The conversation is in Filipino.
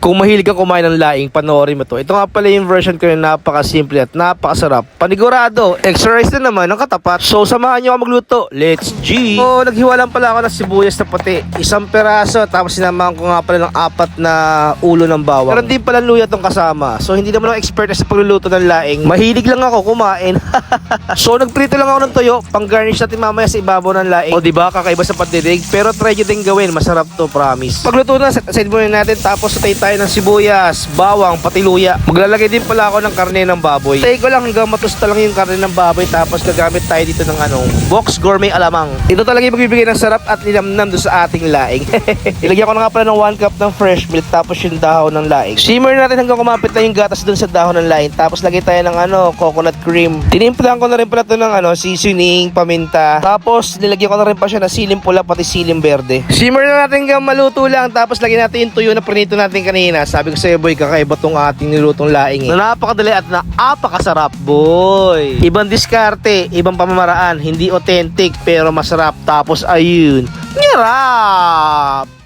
Kung mahilig kang kumain ng laing, panoorin mo to. Ito nga pala yung version ko na napakasimple at napakasarap. Panigurado, extra rice na naman ang katapat. So samahan nyo ako magluto. Let's G! So naghiwa lang pala ako ng sibuyas na puti. Isang peraso, tapos sinamahan ko nga pala ng 4 na ulo ng bawang. Meron din pala luya tong kasama. So hindi naman ako expert sa pagluluto ng laing. Mahilig lang ako kumain. So nagprito lang ako ng toyo. Pang-garnish natin mamaya sa ibabaw ng laing. O diba, kakaiba sa pandidig. Pero try nyo din gawin. Masarap to, promise. Pagluto na, set aside muna natin. Tapos satay tayo ng sibuyas, bawang, pati luya. Maglalagay din pala ako ng karne ng baboy. Tay ko lang hanggang matusta lang yung karne ng baboy. Tapos gagamit tayo dito ng Box Gourmet Alamang. Ito talaga yung magbibigay ng sarap at linamnam doon sa ating laing. Ilagyan ko na nga pala ng 1 cup ng fresh milk. Tapos yung dahon ng laing. Simmer natin hanggang kumapit na yung gatas doon sa dahon ng laing. Tapos lagay tayo ng coconut cream. Tinimplahan ko na rin pala ito ng seasoning, paminta. Tapos nilagyan ko na rin pa siya ng siling pula pati siling berde. Simmer na natin hanggang maluto lang. Tapos lagyan natin yung tuyo na prinito natin kanina. Sabi ko sa'yo boy, kakaiba tong ating nilutong laing na napakadali at napakasarap boy. Ibang diskarte, ibang pamamaraan, hindi authentic pero masarap. Tapos ayun, nyarap!